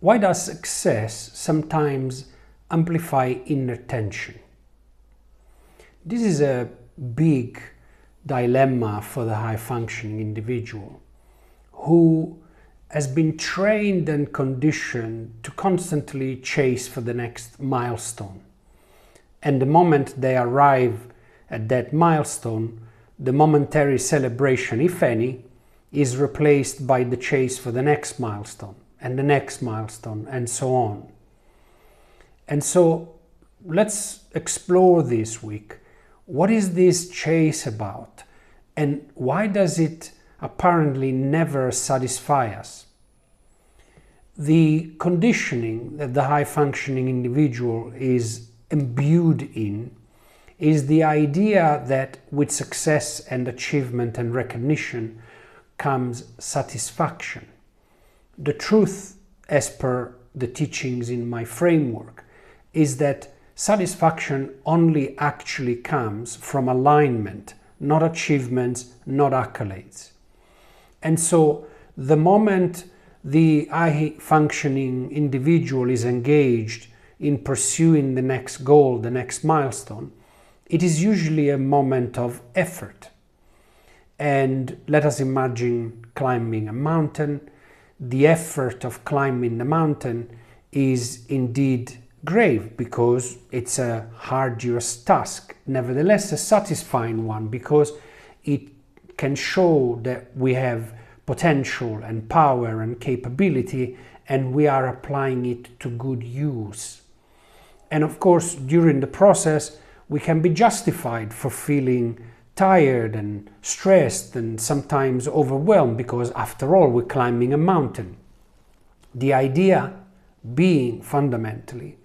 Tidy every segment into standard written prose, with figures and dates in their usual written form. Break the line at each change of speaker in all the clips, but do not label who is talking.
Why does success sometimes amplify inner tension? This is a big dilemma for the high-functioning individual who has been trained and conditioned to constantly chase for the next milestone. And the moment they arrive at that milestone, the momentary celebration, if any, is replaced by the chase for the next milestone and the next milestone and so on. And so let's explore this week. What is this chase about? And why does it apparently never satisfy us? The conditioning that the high-functioning individual is imbued in is the idea that with success and achievement and recognition comes satisfaction. The truth, as per the teachings in my framework, is that satisfaction only actually comes from alignment, not achievements, not accolades. And so the moment the high-functioning individual is engaged in pursuing the next goal, the next milestone, it is usually a moment of effort. And let us imagine climbing a mountain. The effort of climbing the mountain is indeed grave because it's a arduous task, nevertheless a satisfying one because it can show that we have potential and power and capability and we are applying it to good use. And of course, during the process, we can be justified for feeling tired and stressed and sometimes overwhelmed because after all we're climbing a mountain. The idea being fundamentally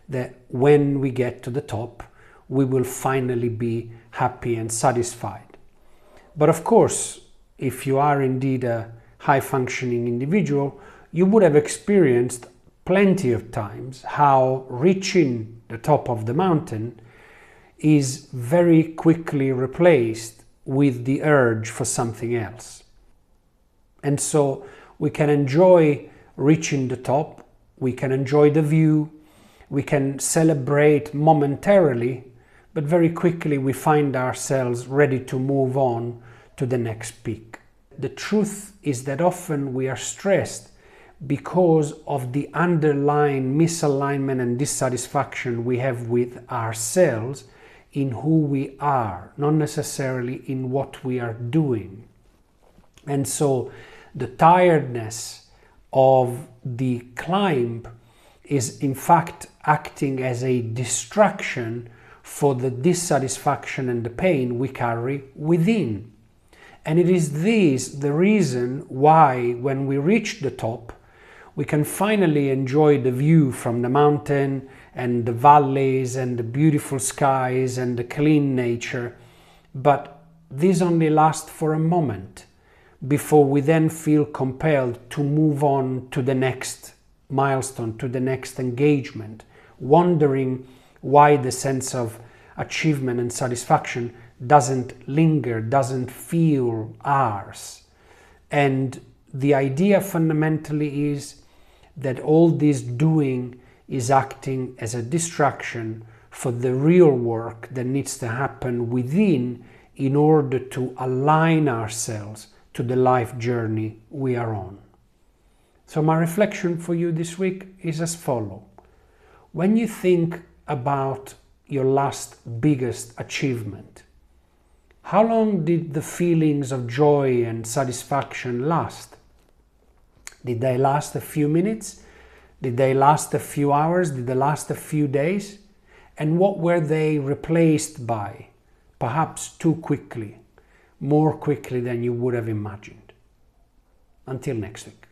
that when we get to the top we will finally be happy and satisfied. But of course, if you are indeed a high-functioning individual, you would have experienced plenty of times how reaching the top of the mountain is very quickly replaced with the urge for something else. And so we can enjoy reaching the top, we can enjoy the view, we can celebrate momentarily, but very quickly we find ourselves ready to move on to the next peak. The truth is that often we are stressed because of the underlying misalignment and dissatisfaction we have with ourselves in who we are, not necessarily in what we are doing. And so the tiredness of the climb is in fact acting as a distraction for the dissatisfaction and the pain we carry within. And it is this the reason why when we reach the top, we can finally enjoy the view from the mountain and the valleys and the beautiful skies and the clean nature. But this only lasts for a moment before we then feel compelled to move on to the next milestone, to the next engagement, wondering why the sense of achievement and satisfaction doesn't linger, doesn't feel ours. And the idea fundamentally is that all this doing is acting as a distraction for the real work that needs to happen within in order to align ourselves to the life journey we are on. So my reflection for you this week is as follows. When you think about your last biggest achievement, how long did the feelings of joy and satisfaction last? Did they last a few minutes? Did they last a few hours? Did they last a few days? And what were they replaced by? Perhaps too quickly, more quickly than you would have imagined. Until next week.